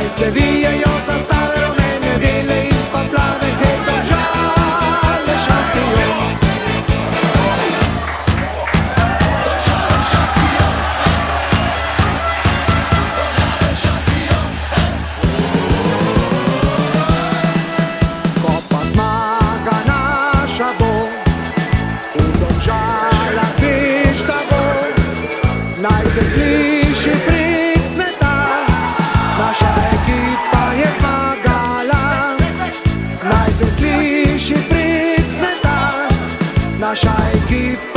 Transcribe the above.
naj se vijejo zastave rumene, bele in pa plave, hej Domžale šampion. Ko pa zmaga naša bo, v Domžalah veš, da bo, naj se sliši prek sveta, naša ekipa je zmagala. Naj se sliši prek sveta, naša ekipa